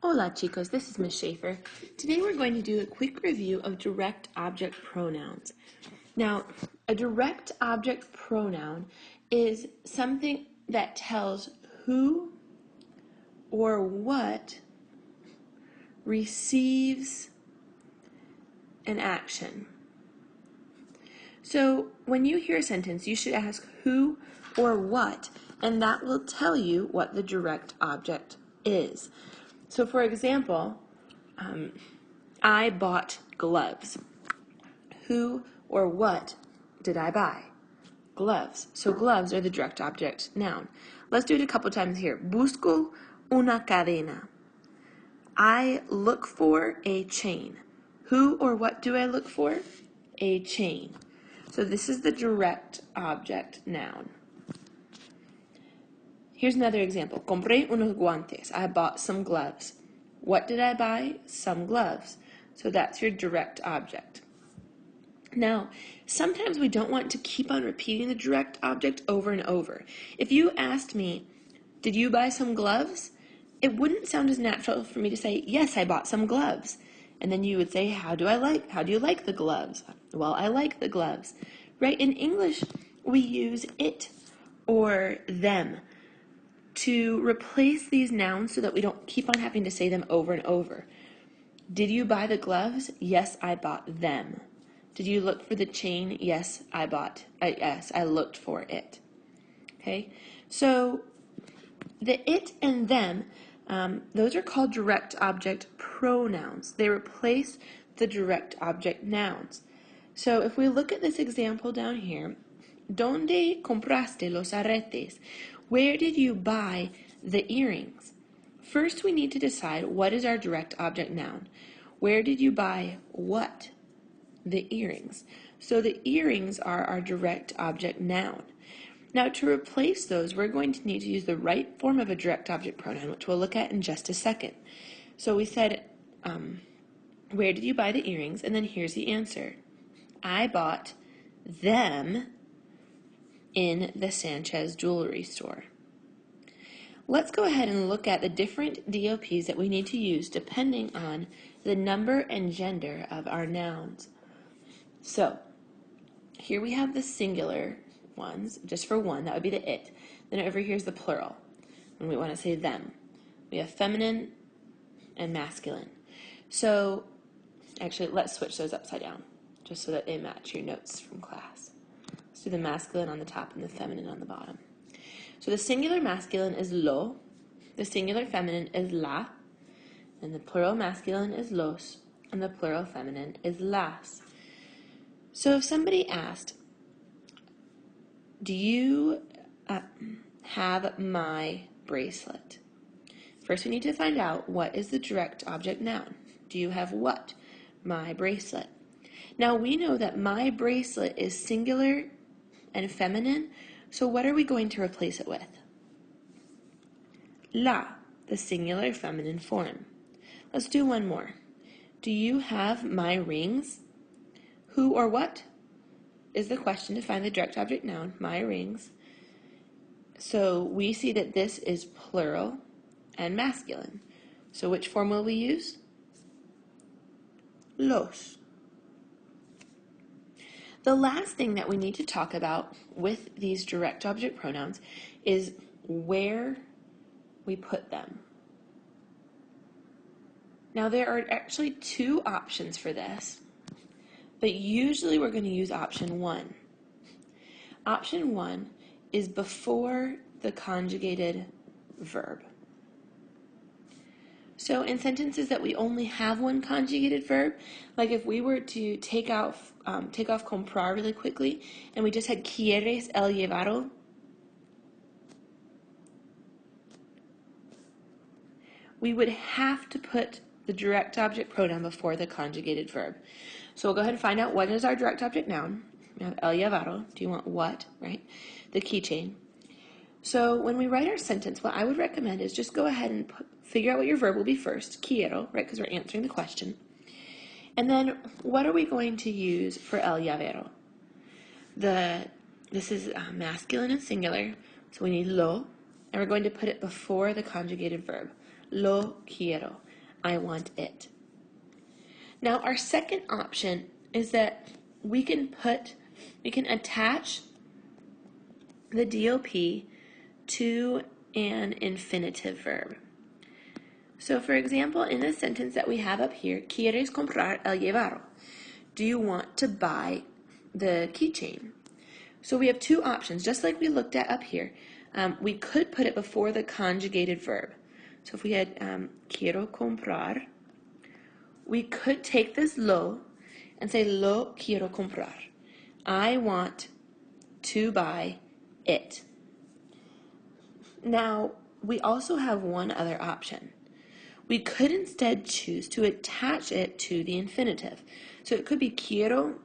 Hola chicos, this is Ms. Schaefer. Today we're going to do a quick review of direct object pronouns. Now, a direct object pronoun is something that tells who or what receives an action. So when you hear a sentence, you should ask who or what, and that will tell you what the direct object is. So for example, I bought gloves. Who or what did I buy? Gloves. So gloves are the direct object noun. Let's do it a couple times here. Busco una cadena. I look for a chain. Who or what do I look for? A chain. So this is the direct object noun. Here's another example. Compré unos guantes. I bought some gloves. What did I buy? Some gloves. So that's your direct object. Now, sometimes we don't want to keep on repeating the direct object over and over. If you asked me, did you buy some gloves? It wouldn't sound as natural for me to say, yes, I bought some gloves. And then you would say, how do you like the gloves? Well, I like the gloves. Right? In English, we use it or them to replace these nouns so that we don't keep on having to say them over and over. Did you buy the gloves? Yes, I bought them. Did you look for the chain? Yes, I looked for it. Okay, so the it and them, those are called direct object pronouns. They replace the direct object nouns. So if we look at this example down here, ¿Dónde compraste los aretes? Where did you buy the earrings? First, we need to decide what is our direct object noun. Where did you buy what? The earrings. So the earrings are our direct object noun. Now to replace those, we're going to need to use the right form of a direct object pronoun, which we'll look at in just a second. So we said, where did you buy the earrings? And then here's the answer. I bought them in the Sanchez jewelry store. Let's go ahead and look at the different DOPs that we need to use depending on the number and gender of our nouns. So, here we have the singular ones, just for one, that would be the it. Then over here is the plural, when we want to say them. We have feminine and masculine. So, actually, let's switch those upside down, just so that they match your notes from class. Let's do the masculine on the top and the feminine on the bottom. So the singular masculine is lo, the singular feminine is la, and the plural masculine is los, and the plural feminine is las. So if somebody asked, do you have my bracelet? First we need to find out what is the direct object noun. Do you have what? My bracelet. Now we know that my bracelet is singular and feminine, so what are we going to replace it with? La, the singular feminine form. Let's do one more. Do you have my rings? Who or what is the question to find the direct object noun, my rings. So we see that this is plural and masculine. So which form will we use? Los. The last thing that we need to talk about with these direct object pronouns is where we put them. Now there are actually two options for this, but usually we're going to use option one. Option one is before the conjugated verb. So in sentences that we only have one conjugated verb, like if we were to take off comprar really quickly, and we just had quieres el llevado, we would have to put the direct object pronoun before the conjugated verb. So we'll go ahead and find out what is our direct object noun. We have el llevado. Do you want what, right? The keychain. So when we write our sentence, what I would recommend is just go ahead and figure out what your verb will be first, quiero, right, because we're answering the question. And then what are we going to use for el llavero? This is masculine and singular, so we need lo, and we're going to put it before the conjugated verb. Lo quiero. I want it. Now our second option is that we can attach the DOP to an infinitive verb. So for example, in this sentence that we have up here, ¿Quieres comprar el llevaro? Do you want to buy the keychain? So we have two options, just like we looked at up here. We could put it before the conjugated verb. So if we had quiero comprar, we could take this lo and say lo quiero comprar. I want to buy it. Now, we also have one other option. We could instead choose to attach it to the infinitive. So it could be quiero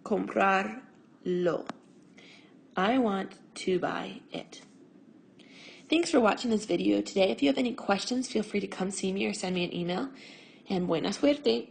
comprar lo. I want to buy it. Thanks for watching this video today. If you have any questions, feel free to come see me or send me an email. And buena suerte!